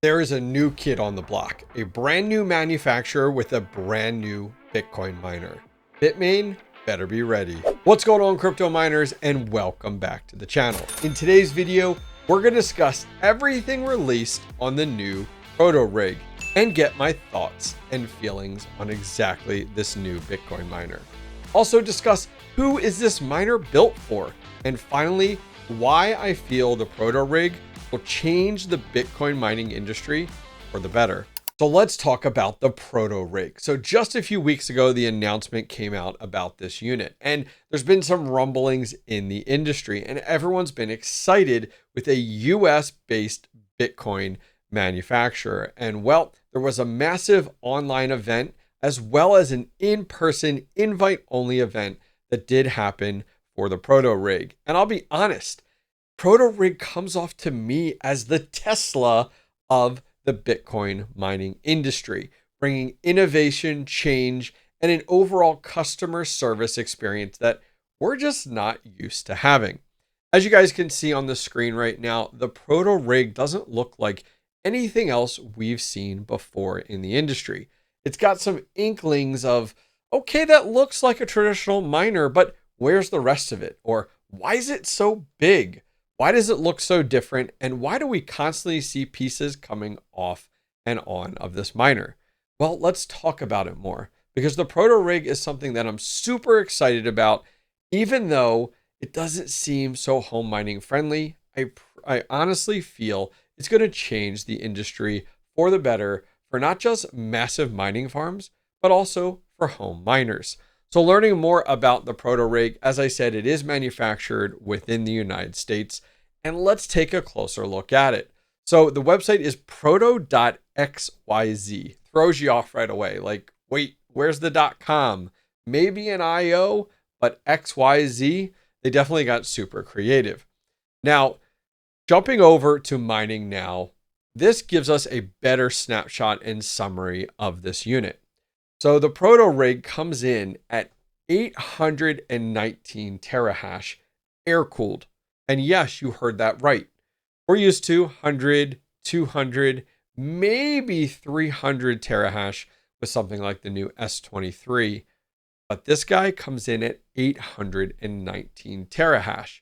There is a new kid on the block, a brand new manufacturer with a brand new Bitcoin miner. Bitmain better be ready. What's going on, crypto miners, and welcome back to the channel. In today's video, we're going to discuss everything released on the new Proto Rig and get my thoughts and feelings on exactly this new Bitcoin miner. Also discuss who is this miner built for, and finally, why I feel the Proto Rig will change the Bitcoin mining industry for the better. So let's talk about the Proto Rig. So just a few weeks ago, the announcement came out about this unit, and there's been some rumblings in the industry, and everyone's been excited with a US-based Bitcoin manufacturer. And well, there was a massive online event as well as an in-person invite-only event that did happen for the Proto Rig. And I'll be honest, Proto Rig comes off to me as the Tesla of the Bitcoin mining industry, bringing innovation, change, and an overall customer service experience that we're just not used to having. As you guys can see on the screen right now, the Proto Rig doesn't look like anything else we've seen before in the industry. It's got some inklings of, okay, that looks like a traditional miner, but where's the rest of it? Or why is it so big? Why does it look so different? And why do we constantly see pieces coming off and on of this miner? Well, let's talk about it more, because the Proto Rig is something that I'm super excited about, even though it doesn't seem so home mining friendly. I honestly feel it's going to change the industry for the better for not just massive mining farms, but also for home miners. So learning more about the Proto Rig, as I said, it is manufactured within the United States, and let's take a closer look at it. So the website is proto.xyz. Throws you off right away. Like, wait, where's the .com? Maybe an IO, but XYZ, they definitely got super creative. Now, jumping over to mining now, this gives us a better snapshot and summary of this unit. So the Proto Rig comes in at 819 terahash air-cooled. And yes, you heard that right. We're used to 100, 200, maybe 300 terahash with something like the new S23. But this guy comes in at 819 terahash.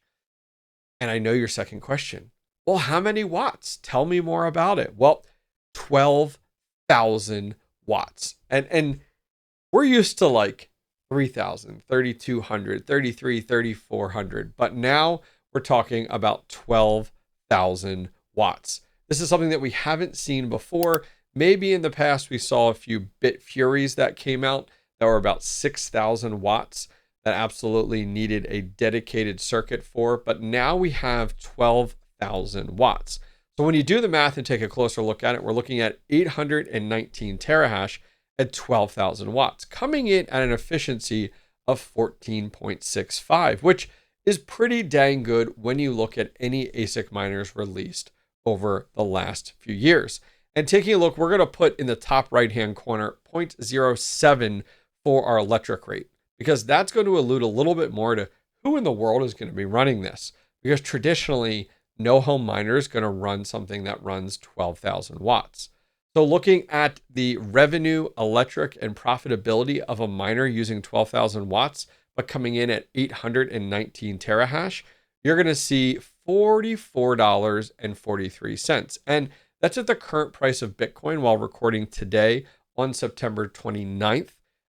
And I know your second question. Well, how many watts? Tell me more about it. Well, 12,000 watts. And we're used to like 3,000, 3,200, 33, 3,400. But now we're talking about 12,000 watts. This is something that we haven't seen before. Maybe in the past we saw a few Bit Furies that came out that were about 6,000 watts that absolutely needed a dedicated circuit for. But now we have 12,000 watts. So when you do the math and take a closer look at it, we're looking at 819 terahash at 12,000 watts, coming in at an efficiency of 14.65, which is pretty dang good when you look at any ASIC miners released over the last few years. And taking a look, we're going to put in the top right-hand corner 0.07 for our electric rate, because that's going to allude a little bit more to who in the world is going to be running this. Because traditionally, no home miner is going to run something that runs 12,000 watts. So looking at the revenue, electric, and profitability of a miner using 12,000 watts, but coming in at 819 terahash, you're going to see $44.43. And that's at the current price of Bitcoin while recording today on September 29th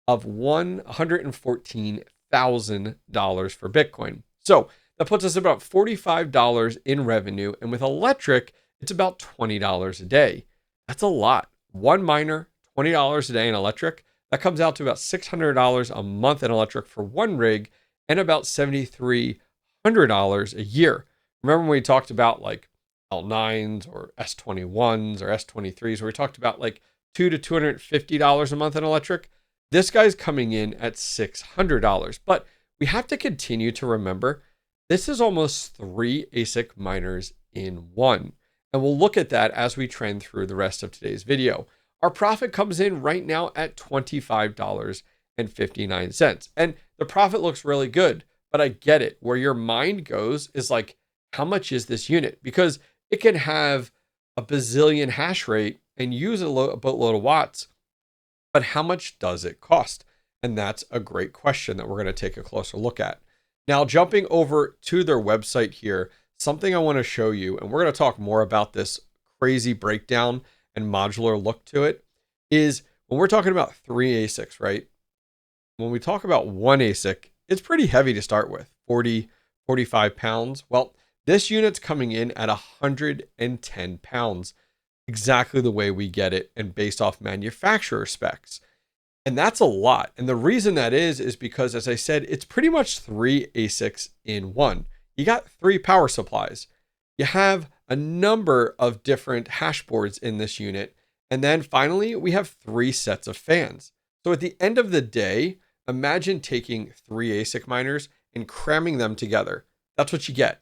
of $114,000 for Bitcoin. So that puts us about $45 in revenue. And with electric, it's about $20 a day. That's a lot. One miner, $20 a day in electric. That comes out to about $600 a month in electric for one rig and about $7,300 a year. Remember when we talked about like L9s or S21s or S23s, where we talked about like $200 to $250 a month in electric? This guy's coming in at $600. But we have to continue to remember, this is almost 3 ASIC miners in one. And we'll look at that as we trend through the rest of today's video. Our profit comes in right now at $25.59. And the profit looks really good, but I get it. Where your mind goes is like, how much is this unit? Because it can have a bazillion hash rate and use a boatload of watts, but how much does it cost? And that's a great question that we're going to take a closer look at. Now, jumping over to their website here, something I want to show you, and we're going to talk more about this crazy breakdown and modular look to it, is when we're talking about 3 ASICs, right? When we talk about 1 ASIC, it's pretty heavy to start with, 40, 45 pounds. Well, this unit's coming in at 110 pounds, exactly the way we get it and based off manufacturer specs. And that's a lot. And the reason that is because, as I said, it's pretty much 3 ASICs in one. You got 3 power supplies. You have a number of different hash boards in this unit. And then finally, we have 3 sets of fans. So at the end of the day, imagine taking 3 ASIC miners and cramming them together. That's what you get.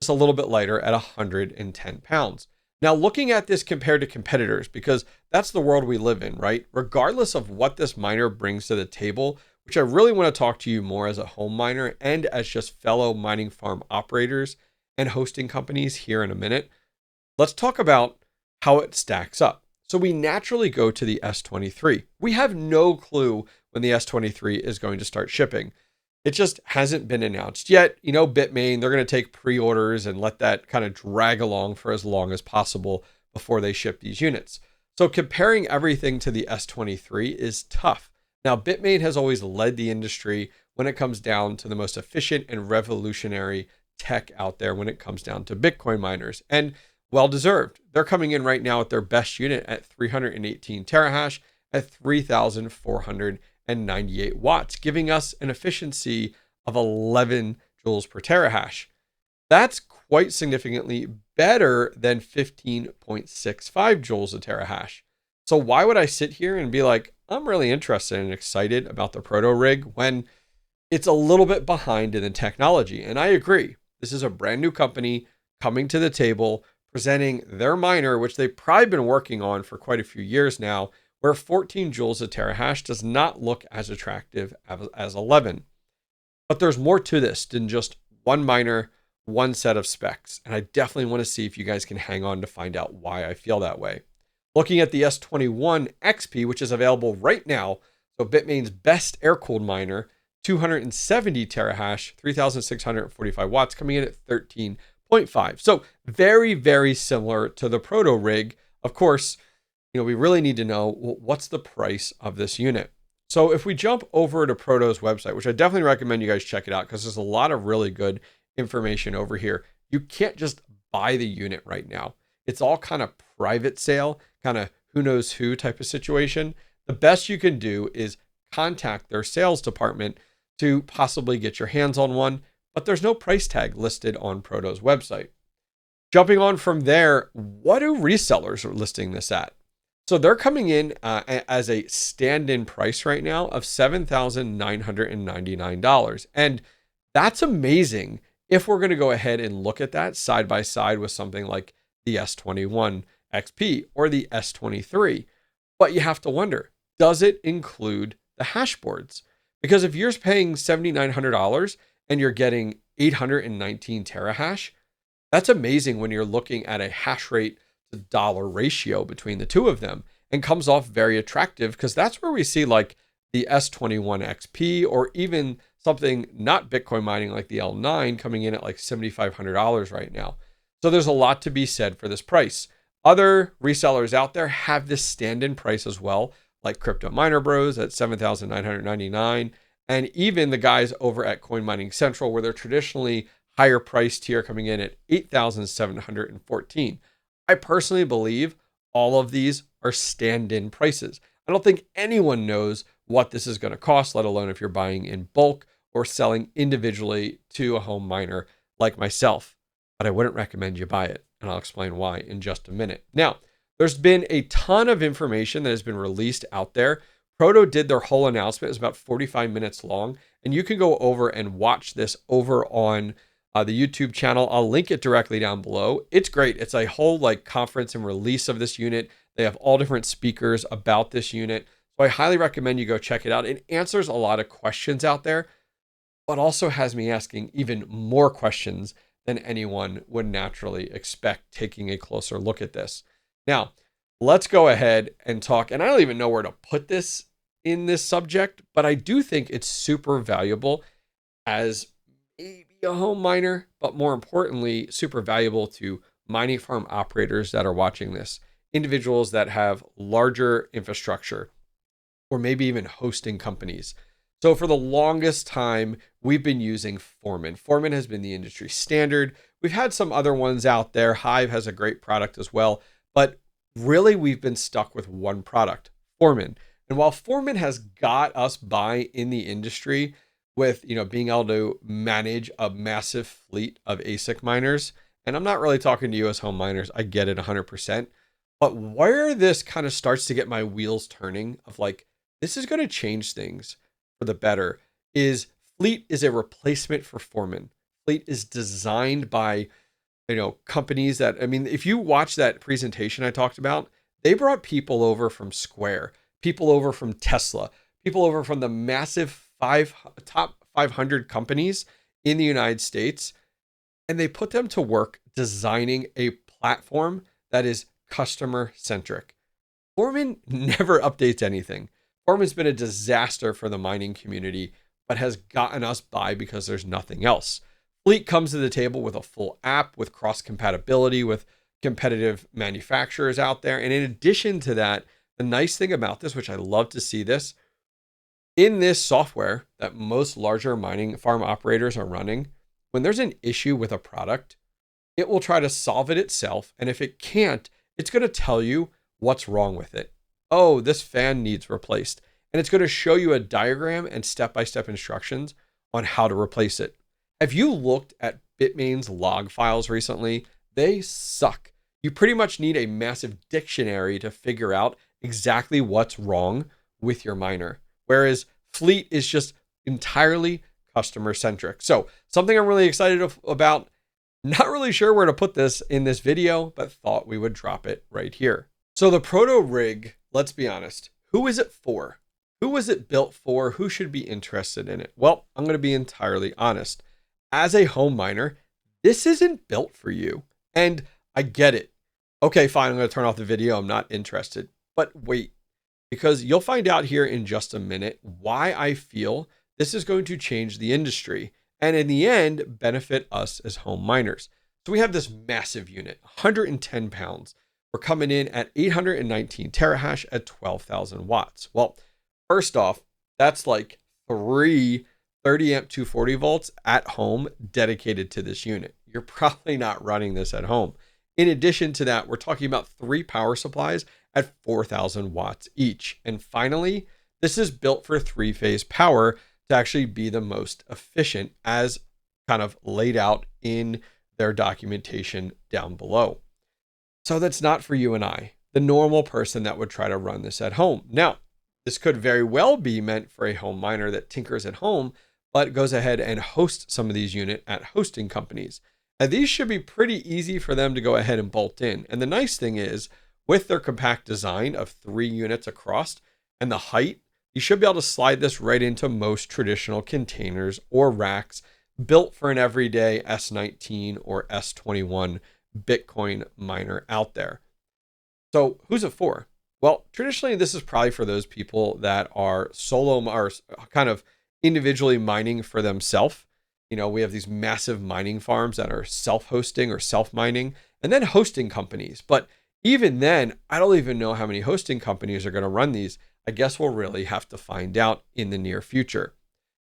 It's a little bit lighter at 110 pounds. Now, looking at this compared to competitors, because that's the world we live in, right? Regardless of what this miner brings to the table, which I really want to talk to you more as a home miner and as just fellow mining farm operators and hosting companies here in a minute, let's talk about how it stacks up. So we naturally go to the S23. We have no clue when the S23 is going to start shipping. It just hasn't been announced yet. You know, Bitmain, they're going to take pre-orders and let that kind of drag along for as long as possible before they ship these units. So comparing everything to the S23 is tough. Now, Bitmain has always led the industry when it comes down to the most efficient and revolutionary tech out there when it comes down to Bitcoin miners. And well deserved. They're coming in right now at their best unit at 318 terahash at 3,498 watts, giving us an efficiency of 11 joules per terahash. That's quite significantly better than 15.65 joules a terahash. So why would I sit here and be like, I'm really interested and excited about the Proto Rig when it's a little bit behind in the technology? And I agree. This is a brand new company coming to the table, presenting their miner, which they've probably been working on for quite a few years now, where 14 joules a terahash does not look as attractive as 11. But there's more to this than just one miner, one set of specs. And I definitely want to see if you guys can hang on to find out why I feel that way. Looking at the S21 XP, which is available right now, so Bitmain's best air-cooled miner, 270 terahash, 3,645 watts, coming in at 13.5. So very, very similar to the Proto Rig. Of course, you know, we really need to know, well, what's the price of this unit? So if we jump over to Proto's website, which I definitely recommend you guys check it out because there's a lot of really good information over here. You can't just buy the unit right now. It's all kind of private sale, kind of who knows who type of situation. The best you can do is contact their sales department to possibly get your hands on one, but there's no price tag listed on Proto's website. Jumping on from there, what do resellers are listing this at? So they're coming in as a stand-in price right now of $7,999. And that's amazing if we're going to go ahead and look at that side by side with something like the S21 XP or the S23. But you have to wonder, does it include the hash boards? Because if you're paying $7,900 and you're getting 819 terahash, that's amazing when you're looking at a hash rate to dollar ratio between the two of them, and comes off very attractive because that's where we see like the S21 XP or even something not Bitcoin mining like the L9 coming in at like $7,500 right now. So there's a lot to be said for this price. Other resellers out there have this stand-in price as well, like Crypto Miner Bros at $7,999, and even the guys over at Coin Mining Central, where they're traditionally higher price tier, coming in at $8,714. I personally believe all of these are stand-in prices. I don't think anyone knows what this is going to cost, let alone if you're buying in bulk or selling individually to a home miner like myself. But I wouldn't recommend you buy it, and I'll explain why in just a minute. Now, there's been a ton of information that has been released out there. Proto did their whole announcement. It's about 45 minutes long, and you can go over and watch this over on the YouTube channel. I'll link it directly down below. It's great. It's a whole like conference and release of this unit. They have all different speakers about this unit. So I highly recommend you go check it out. It answers a lot of questions out there, but also has me asking even more questions than anyone would naturally expect taking a closer look at this. Now, let's go ahead and talk, and I don't even know where to put this in this subject, but I do think it's super valuable as maybe a home miner, but more importantly, super valuable to mining farm operators that are watching this, individuals that have larger infrastructure, or maybe even hosting companies. So for the longest time, we've been using Foreman. Foreman has been the industry standard. We've had some other ones out there. Hive has a great product as well, but really we've been stuck with one product, Foreman. And while Foreman has got us by in the industry with, being able to manage a massive fleet of ASIC miners, and I'm not really talking to you as home miners, I get it 100%, but where this kind of starts to get my wheels turning of like, this is going to change things for the better is Fleet is a replacement for Foreman. Fleet is designed by, companies that, if you watch that presentation I talked about, they brought people over from Square, people over from Tesla, people over from the massive top 500 companies in the United States, and they put them to work designing a platform that is customer centric. Foreman never updates anything. Foreman's been a disaster for the mining community, but has gotten us by because there's nothing else. Fleet comes to the table with a full app, with cross compatibility with competitive manufacturers out there. And in addition to that, the nice thing about this, which I love to see this, in this software that most larger mining farm operators are running, when there's an issue with a product, it will try to solve it itself. And if it can't, it's going to tell you what's wrong with it. Oh, this fan needs replaced. And it's going to show you a diagram and step-by-step instructions on how to replace it. Have you looked at Bitmain's log files recently? They suck. You pretty much need a massive dictionary to figure out exactly what's wrong with your miner. Whereas Fleet is just entirely customer centric. So something I'm really excited about, not really sure where to put this in this video, but thought we would drop it right here. So the Proto Rig, let's be honest, who is it for? Who was it built for? Who should be interested in it? Well, I'm going to be entirely honest. As a home miner, this isn't built for you. And I get it. Okay, fine, I'm going to turn off the video. I'm not interested. But wait, because you'll find out here in just a minute why I feel this is going to change the industry and in the end benefit us as home miners. So we have this massive unit, 110 pounds. We're coming in at 819 terahash at 12,000 watts. Well, first off, that's like 3 30 amp 240 volts at home dedicated to this unit. You're probably not running this at home. In addition to that, we're talking about 3 power supplies at 4,000 watts each. And finally, this is built for 3-phase power to actually be the most efficient as kind of laid out in their documentation down below. So that's not for you and I, the normal person that would try to run this at home. Now, this could very well be meant for a home miner that tinkers at home, but goes ahead and hosts some of these units at hosting companies. And these should be pretty easy for them to go ahead and bolt in. And the nice thing is, with their compact design of 3 units across and the height, you should be able to slide this right into most traditional containers or racks built for an everyday S19 or S21 Bitcoin miner out there. So who's it for? Well, traditionally, this is probably for those people that are solo or kind of individually mining for themselves. We have these massive mining farms that are self-hosting or self-mining, and then hosting companies. But even then, I don't even know how many hosting companies are going to run these. I guess we'll really have to find out in the near future.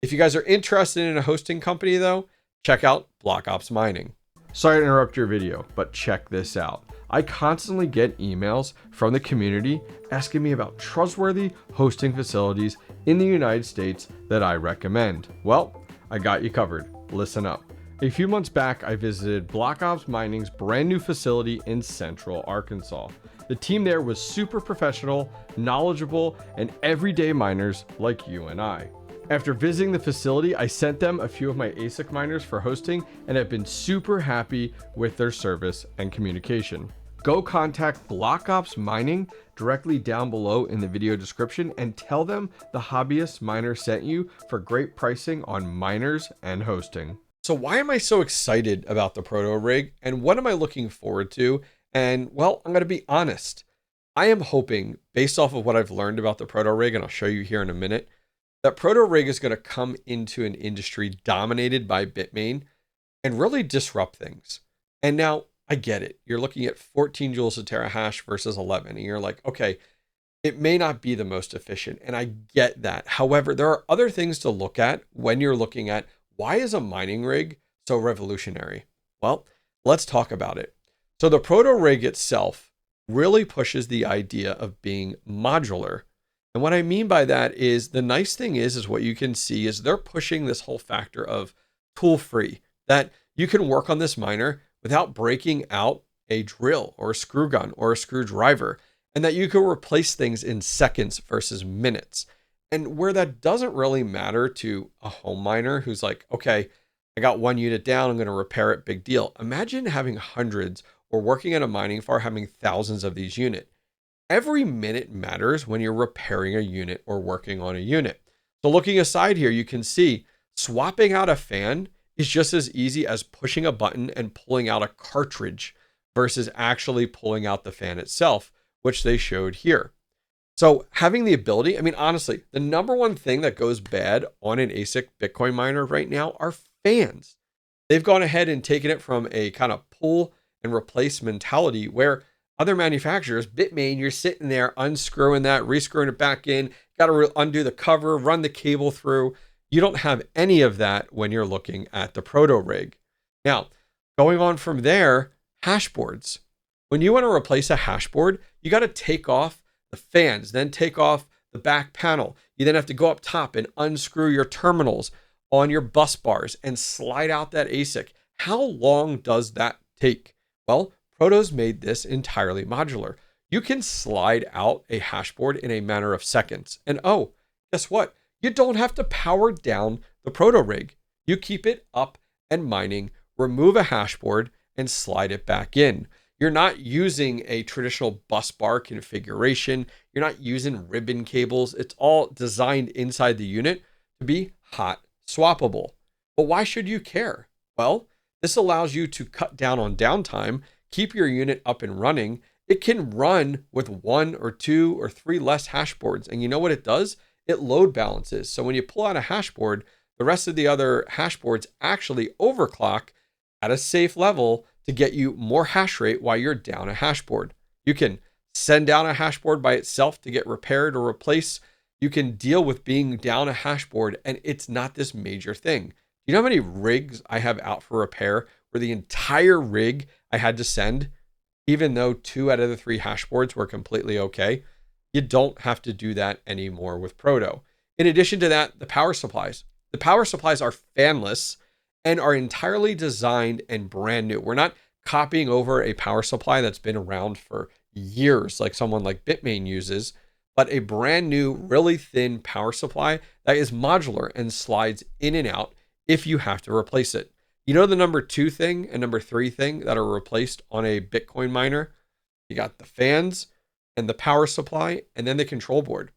If you guys are interested in a hosting company, though, check out BlockOps Mining. Sorry to interrupt your video, but check this out. I constantly get emails from the community asking me about trustworthy hosting facilities in the United States that I recommend. Well, I got you covered. Listen up. A few months back, I visited BlockOps Mining's brand new facility in Central Arkansas. The team there was super professional, knowledgeable, and everyday miners like you and I. After visiting the facility, I sent them a few of my ASIC miners for hosting and have been super happy with their service and communication. Go contact BlockOps Mining directly down below in the video description and tell them the Hobbyist miner sent you for great pricing on miners and hosting. So why am I so excited about the Proto Rig and what am I looking forward to And well, I'm going to be honest. I am hoping, based off of what I've learned about the Proto Rig, and I'll show you here in a minute, that Proto Rig is going to come into an industry dominated by Bitmain and really disrupt things. And now I get it. You're looking at 14 joules a terahash versus 11. And you're like, okay, it may not be the most efficient. And I get that. However, there are other things to look at when you're looking at why is a mining rig so revolutionary? Well, let's talk about it. So the Proto Rig itself really pushes the idea of being modular. And what I mean by that is the nice thing is what you can see is they're pushing this whole factor of tool free, that you can work on this miner without breaking out a drill or a screw gun or a screwdriver, and that you can replace things in seconds versus minutes. And where that doesn't really matter to a home miner who's like, okay, I got one unit down, I'm going to repair it, big deal. Imagine having hundreds or working at a mining farm having thousands of these units. Every minute matters when you're repairing a unit or working on a unit. So looking aside here, you can see swapping out a fan is just as easy as pushing a button and pulling out a cartridge versus actually pulling out the fan itself, which they showed here. So having the ability, I mean, honestly, the number one thing that goes bad on an ASIC Bitcoin miner right now are fans. They've gone ahead and taken it from a kind of pull and replace mentality where other manufacturers, Bitmain, you're sitting there unscrewing that, rescrewing it back in, got to undo the cover, run the cable through. You don't have any of that when you're looking at the Proto Rig. Now, going on from there, hashboards. When you want to replace a hashboard, you got to take off the fans, then take off the back panel. You then have to go up top and unscrew your terminals on your bus bars and slide out that ASIC. How long does that take? Well, Proto's made this entirely modular. You can slide out a hashboard in a matter of seconds. And oh, guess what? You don't have to power down the Proto Rig. You keep it up and mining, remove a hashboard, and slide it back in. You're not using a traditional bus bar configuration. You're not using ribbon cables. It's all designed inside the unit to be hot swappable. But why should you care? Well, this allows you to cut down on downtime, keep your unit up and running. It can run with 1 or 2 or 3 less hashboards. And you know what it does? It load balances. So when you pull out a hashboard, the rest of the other hashboards actually overclock at a safe level to get you more hash rate while you're down a hashboard. You can send down a hashboard by itself to get repaired or replaced. You can deal with being down a hashboard and it's not this major thing. You know how many rigs I have out for repair where the entire rig I had to send, even though 2 out of the 3 hashboards were completely okay? You don't have to do that anymore with Proto. In addition to that, the power supplies. The power supplies are fanless and are entirely designed and brand new. We're not copying over a power supply that's been around for years, like someone like Bitmain uses, but a brand new, really thin power supply that is modular and slides in and out if you have to replace it. You know the number 2 thing and number 3 thing that are replaced on a Bitcoin miner? You got the fans and the power supply and then the control board.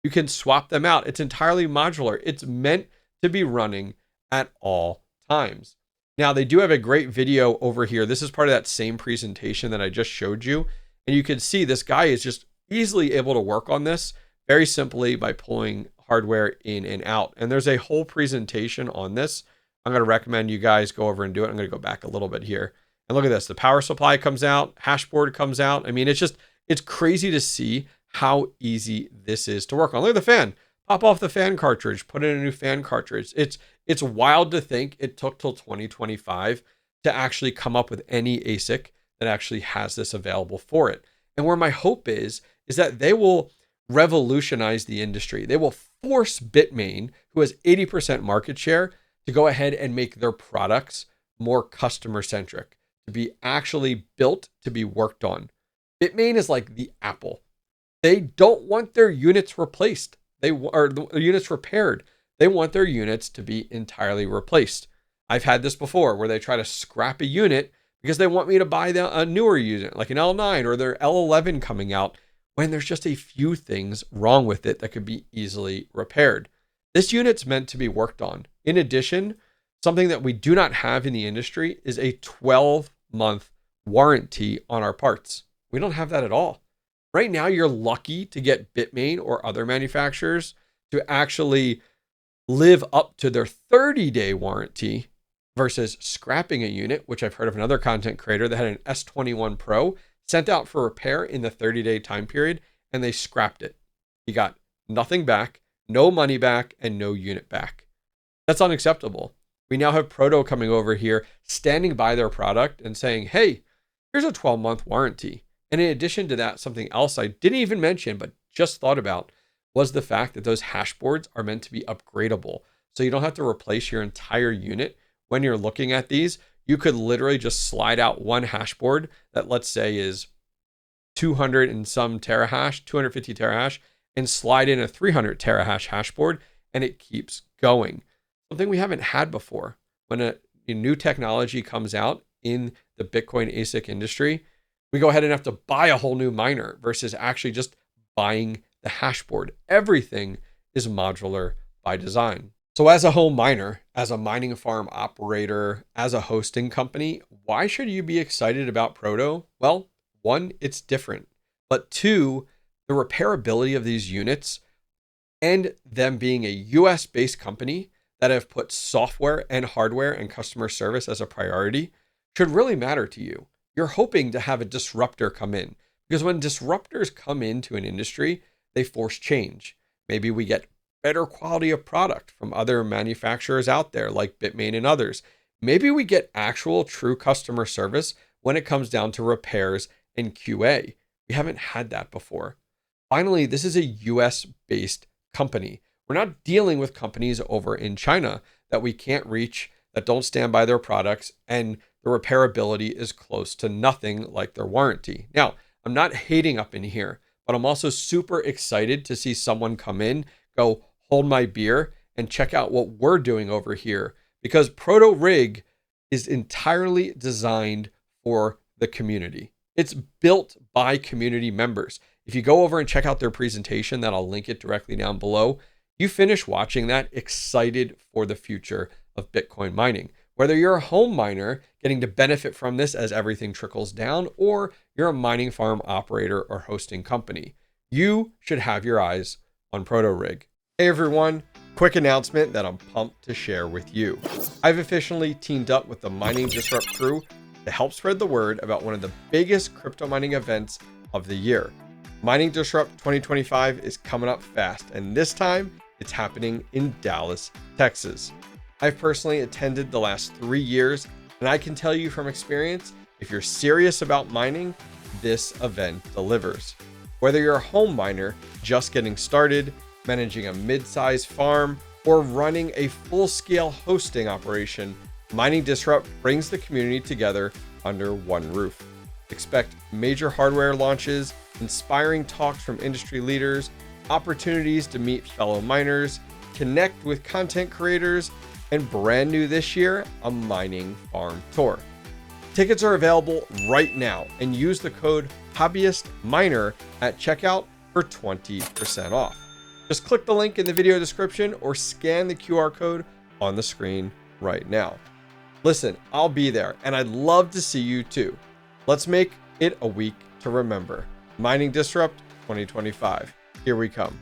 You can swap them out. It's entirely modular. It's meant to be running at all times. Now, they do have a great video over here. This is part of that same presentation that I just showed you. And you can see this guy is just easily able to work on this very simply by pulling hardware in and out. And there's a whole presentation on this. I'm going to recommend you guys go over and do it. I'm going to go back a little bit here. And look at this. The power supply comes out. Hashboard comes out. I mean, it's crazy to see how easy this is to work on. Look at the fan. Pop off the fan cartridge, put in a new fan cartridge. It's wild to think it took till 2025 to actually come up with any ASIC that actually has this available for it. And where my hope is that they will revolutionize the industry. They will force Bitmain, who has 80% market share, to go ahead and make their products more customer centric, to be actually built to be worked on. Bitmain is like the Apple. They don't want their units replaced. The units repaired. They want their units to be entirely replaced. I've had this before where they try to scrap a unit because they want me to buy a newer unit, like an L9 or their L11 coming out, when there's just a few things wrong with it that could be easily repaired. This unit's meant to be worked on. In addition, something that we do not have in the industry is a 12-month warranty on our parts. We don't have that at all. Right now, you're lucky to get Bitmain or other manufacturers to actually live up to their 30-day warranty versus scrapping a unit, which I've heard of another content creator that had an S21 Pro sent out for repair in the 30-day time period, and they scrapped it. He got nothing back, no money back, and no unit back. That's unacceptable. We now have Proto coming over here, standing by their product and saying, hey, here's a 12-month warranty. And in addition to that, something else I didn't even mention, but just thought about, was the fact that those hash boards are meant to be upgradable. So you don't have to replace your entire unit. When you're looking at these, you could literally just slide out one hash board that, let's say, is 200 and some terahash, 250 terahash, and slide in a 300 terahash hash board, and it keeps going. Something we haven't had before. When a new technology comes out in the Bitcoin ASIC industry, we go ahead and have to buy a whole new miner versus actually just buying the hash board. Everything is modular by design. So as a home miner, as a mining farm operator, as a hosting company, why should you be excited about Proto? Well, one, it's different. But two, the repairability of these units and them being a US-based company that have put software and hardware and customer service as a priority should really matter to you. You're hoping to have a disruptor come in, because when disruptors come into an industry, they force change. Maybe we get better quality of product from other manufacturers out there like Bitmain and others. Maybe we get actual true customer service when it comes down to repairs and QA. We haven't had that before. Finally, this is a US-based company. We're not dealing with companies over in China that we can't reach, that don't stand by their products, and the repairability is close to nothing like their warranty. Now, I'm not hating up in here, but I'm also super excited to see someone come in, go hold my beer, and check out what we're doing over here, because Proto Rig is entirely designed for the community. It's built by community members. If you go over and check out their presentation, that I'll link it directly down below, you finish watching that excited for the future of Bitcoin mining. Whether you're a home miner getting to benefit from this as everything trickles down, or you're a mining farm operator or hosting company, you should have your eyes on Proto Rig. Hey everyone, quick announcement that I'm pumped to share with you. I've officially teamed up with the Mining Disrupt crew to help spread the word about one of the biggest crypto mining events of the year. Mining Disrupt 2025 is coming up fast, and this time it's happening in Dallas, Texas. I've personally attended the last 3 years, and I can tell you from experience, if you're serious about mining, this event delivers. Whether you're a home miner just getting started, managing a mid-sized farm, or running a full-scale hosting operation, Mining Disrupt brings the community together under one roof. Expect major hardware launches, inspiring talks from industry leaders, opportunities to meet fellow miners, connect with content creators, and brand new this year, a mining farm tour. Tickets are available right now, and use the code HobbyistMiner at checkout for 20% off. Just click the link in the video description or scan the QR code on the screen right now. Listen, I'll be there, and I'd love to see you too. Let's make it a week to remember. Mining Disrupt 2025. Here we come.